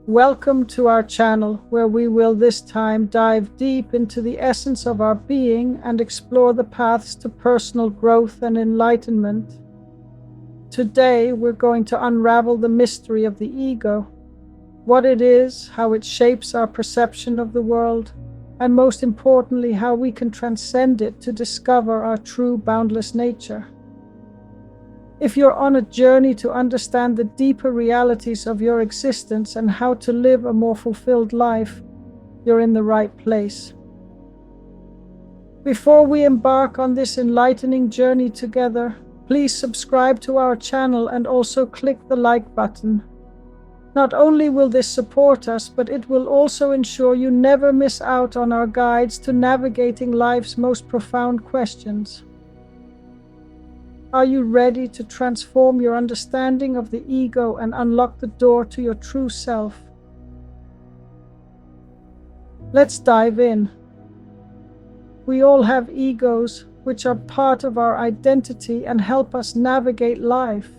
Welcome to our channel, where we will this time dive deep into the essence of our being and explore the paths to personal growth and enlightenment. Today, we're going to unravel the mystery of the ego, what it is, how it shapes our perception of the world, and most importantly, how we can transcend it to discover our true boundless nature. If you're on a journey to understand the deeper realities of your existence and how to live a more fulfilled life, you're in the right place. Before we embark on this enlightening journey together, please subscribe to our channel and also click the like button. Not only will this support us, but it will also ensure you never miss out on our guides to navigating life's most profound questions. Are you ready to transform your understanding of the ego and unlock the door to your true self? Let's dive in. We all have egos, which are part of our identity and help us navigate life.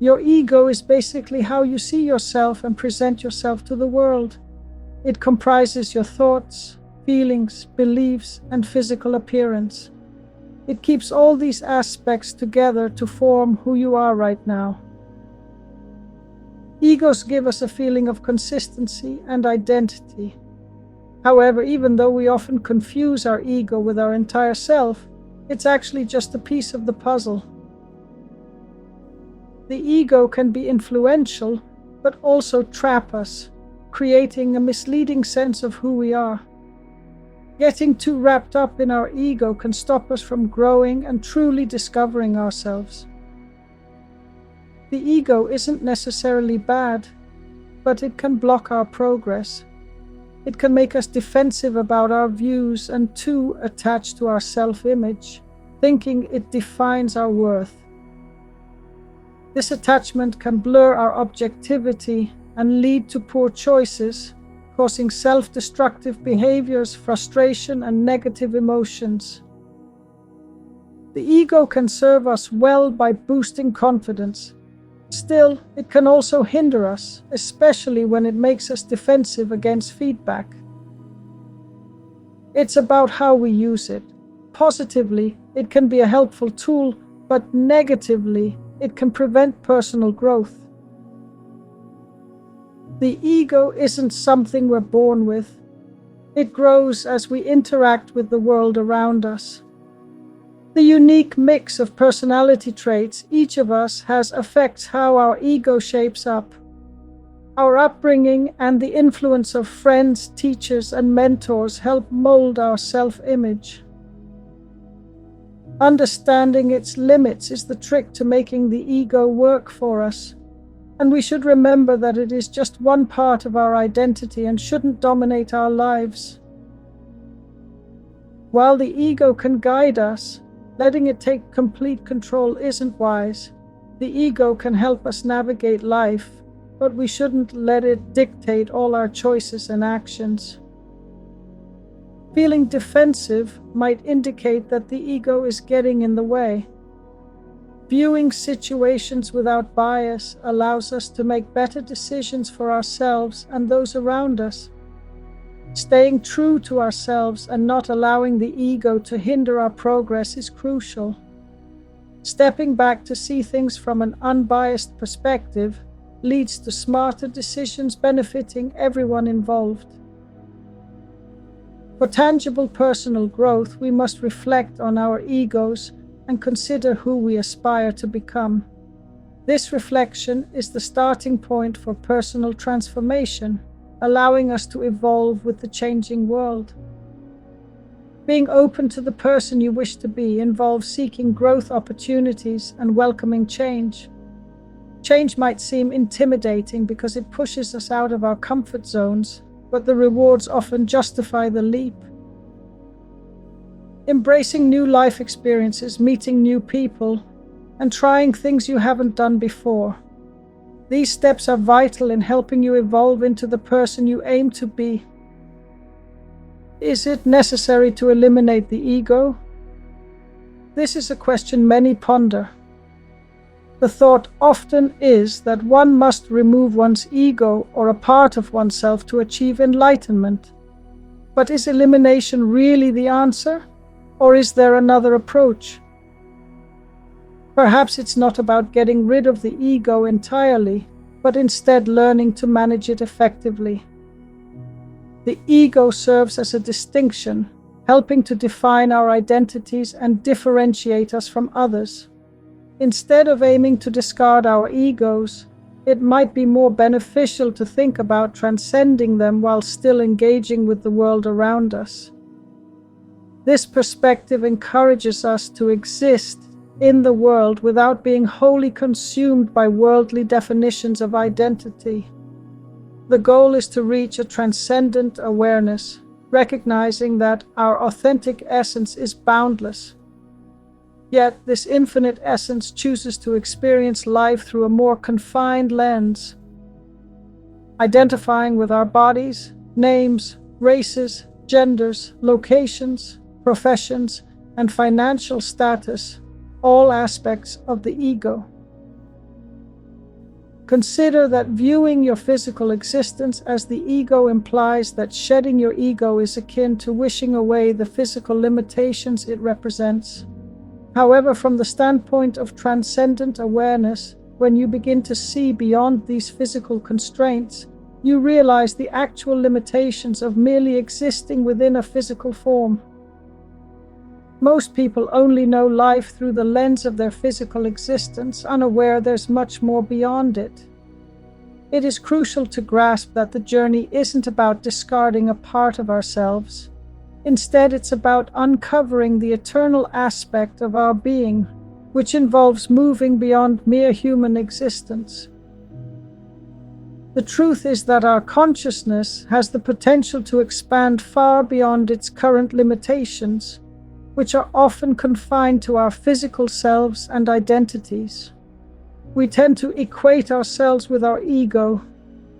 Your ego is basically how you see yourself and present yourself to the world. It comprises your thoughts, feelings, beliefs, and physical appearance. It keeps all these aspects together to form who you are right now. Egos give us a feeling of consistency and identity. However, even though we often confuse our ego with our entire self, it's actually just a piece of the puzzle. The ego can be influential, but also trap us, creating a misleading sense of who we are. Getting too wrapped up in our ego can stop us from growing and truly discovering ourselves. The ego isn't necessarily bad, but it can block our progress. It can make us defensive about our views and too attached to our self-image, thinking it defines our worth. This attachment can blur our objectivity and lead to poor choices, causing self-destructive behaviors, frustration, and negative emotions. The ego can serve us well by boosting confidence. Still, it can also hinder us, especially when it makes us defensive against feedback. It's about how we use it. Positively, it can be a helpful tool, but negatively, it can prevent personal growth. The ego isn't something we're born with. It grows as we interact with the world around us. The unique mix of personality traits each of us has affects how our ego shapes up. Our upbringing and the influence of friends, teachers, and mentors help mold our self-image. Understanding its limits is the trick to making the ego work for us. And we should remember that it is just one part of our identity and shouldn't dominate our lives. While the ego can guide us, letting it take complete control isn't wise. The ego can help us navigate life, but we shouldn't let it dictate all our choices and actions. Feeling defensive might indicate that the ego is getting in the way. Viewing situations without bias allows us to make better decisions for ourselves and those around us. Staying true to ourselves and not allowing the ego to hinder our progress is crucial. Stepping back to see things from an unbiased perspective leads to smarter decisions benefiting everyone involved. For tangible personal growth, we must reflect on our egos and consider who we aspire to become. This reflection is the starting point for personal transformation, allowing us to evolve with the changing world. Being open to the person you wish to be involves seeking growth opportunities and welcoming change. Change might seem intimidating because it pushes us out of our comfort zones, but the rewards often justify the leap. Embracing new life experiences, meeting new people, and trying things you haven't done before. These steps are vital in helping you evolve into the person you aim to be. Is it necessary to eliminate the ego? This is a question many ponder. The thought often is that one must remove one's ego or a part of oneself to achieve enlightenment. But is elimination really the answer? Or is there another approach? Perhaps it's not about getting rid of the ego entirely, but instead learning to manage it effectively. The ego serves as a distinction, helping to define our identities and differentiate us from others. Instead of aiming to discard our egos, it might be more beneficial to think about transcending them while still engaging with the world around us. This perspective encourages us to exist in the world without being wholly consumed by worldly definitions of identity. The goal is to reach a transcendent awareness, recognizing that our authentic essence is boundless. Yet this infinite essence chooses to experience life through a more confined lens, identifying with our bodies, names, races, genders, locations, professions, and financial status, all aspects of the ego. Consider that viewing your physical existence as the ego implies that shedding your ego is akin to wishing away the physical limitations it represents. However, from the standpoint of transcendent awareness, when you begin to see beyond these physical constraints, you realize the actual limitations of merely existing within a physical form. Most people only know life through the lens of their physical existence, unaware there's much more beyond it. It is crucial to grasp that the journey isn't about discarding a part of ourselves. Instead, it's about uncovering the eternal aspect of our being, which involves moving beyond mere human existence. The truth is that our consciousness has the potential to expand far beyond its current limitations, which are often confined to our physical selves and identities. We tend to equate ourselves with our ego,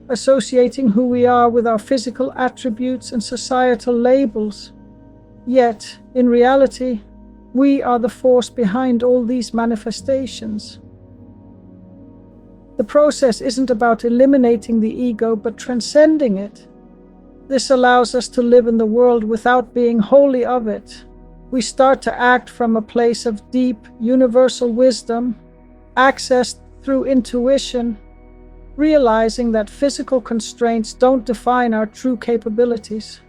associating who we are with our physical attributes and societal labels. Yet, in reality, we are the force behind all these manifestations. The process isn't about eliminating the ego, but transcending it. This allows us to live in the world without being wholly of it. We start to act from a place of deep, universal wisdom, accessed through intuition, realizing that physical constraints don't define our true capabilities.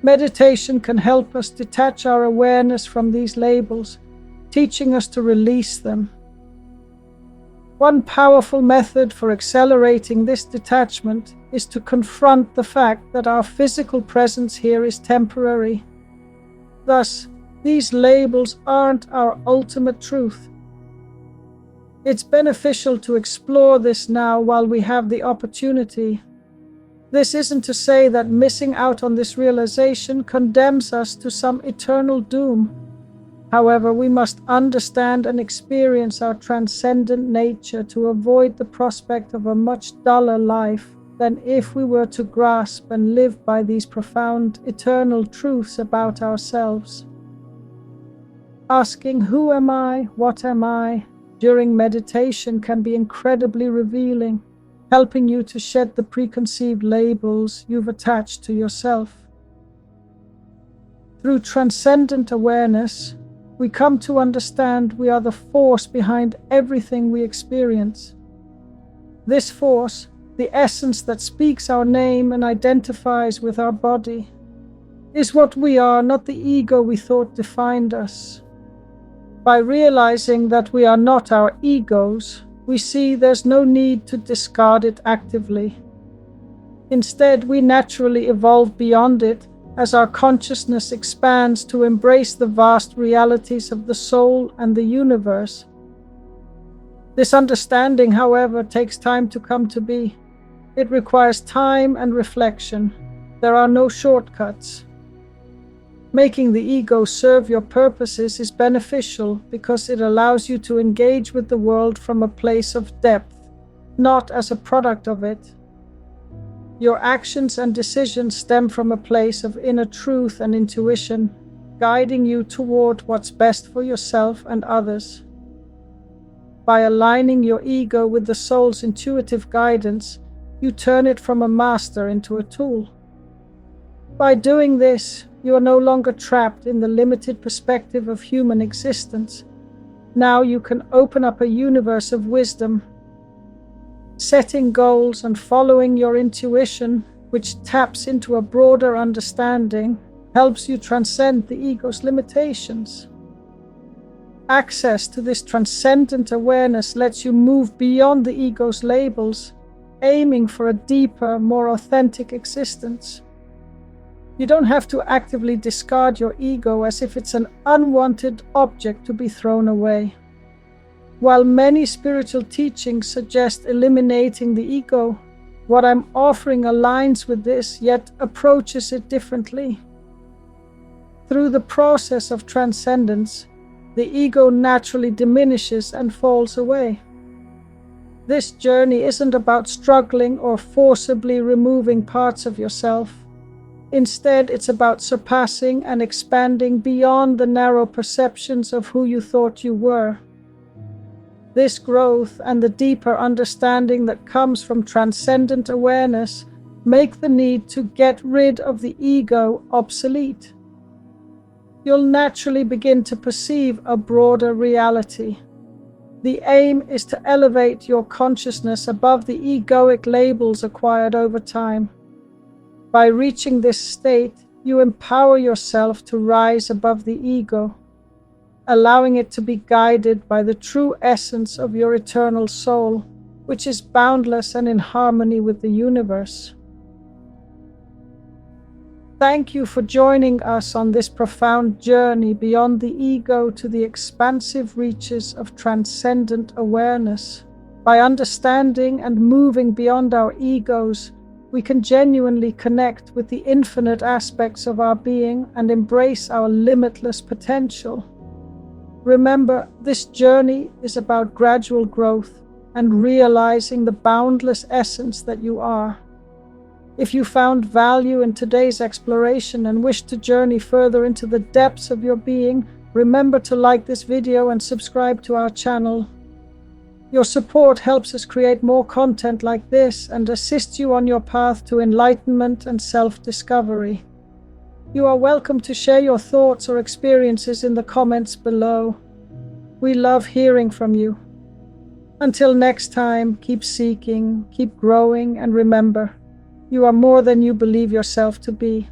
Meditation can help us detach our awareness from these labels, teaching us to release them. One powerful method for accelerating this detachment is to confront the fact that our physical presence here is temporary. Thus, these labels aren't our ultimate truth. It's beneficial to explore this now while we have the opportunity. This isn't to say that missing out on this realization condemns us to some eternal doom. However, we must understand and experience our transcendent nature to avoid the prospect of a much duller life than if we were to grasp and live by these profound, eternal truths about ourselves. Asking, "Who am I? What am I?" during meditation can be incredibly revealing, helping you to shed the preconceived labels you've attached to yourself. Through transcendent awareness, we come to understand we are the force behind everything we experience. This force, the essence that speaks our name and identifies with our body, is what we are, not the ego we thought defined us. By realizing that we are not our egos, we see there's no need to discard it actively. Instead, we naturally evolve beyond it as our consciousness expands to embrace the vast realities of the soul and the universe. This understanding, however, takes time to come to be. It requires time and reflection. There are no shortcuts. Making the ego serve your purposes is beneficial because it allows you to engage with the world from a place of depth, not as a product of it. Your actions and decisions stem from a place of inner truth and intuition, guiding you toward what's best for yourself and others. by aligning your ego with the soul's intuitive guidance, you turn it from a master into a tool. By doing this, you are no longer trapped in the limited perspective of human existence. Now you can open up a universe of wisdom. Setting goals and following your intuition, which taps into a broader understanding, helps you transcend the ego's limitations. Access to this transcendent awareness lets you move beyond the ego's labels, aiming for a deeper, more authentic existence. You don't have to actively discard your ego as if it's an unwanted object to be thrown away. While many spiritual teachings suggest eliminating the ego, what I'm offering aligns with this, yet approaches it differently. Through the process of transcendence, the ego naturally diminishes and falls away. This journey isn't about struggling or forcibly removing parts of yourself. Instead, it's about surpassing and expanding beyond the narrow perceptions of who you thought you were. This growth and the deeper understanding that comes from transcendent awareness make the need to get rid of the ego obsolete. You'll naturally begin to perceive a broader reality. The aim is to elevate your consciousness above the egoic labels acquired over time. By reaching this state, you empower yourself to rise above the ego, allowing it to be guided by the true essence of your eternal soul, which is boundless and in harmony with the universe. Thank you for joining us on this profound journey beyond the ego to the expansive reaches of transcendent awareness. By understanding and moving beyond our egos, we can genuinely connect with the infinite aspects of our being and embrace our limitless potential. Remember, this journey is about gradual growth and realizing the boundless essence that you are. If you found value in today's exploration and wish to journey further into the depths of your being, remember to like this video and subscribe to our channel. Your support helps us create more content like this and assists you on your path to enlightenment and self-discovery. You are welcome to share your thoughts or experiences in the comments below. We love hearing from you. Until next time, keep seeking, keep growing, and remember, you are more than you believe yourself to be.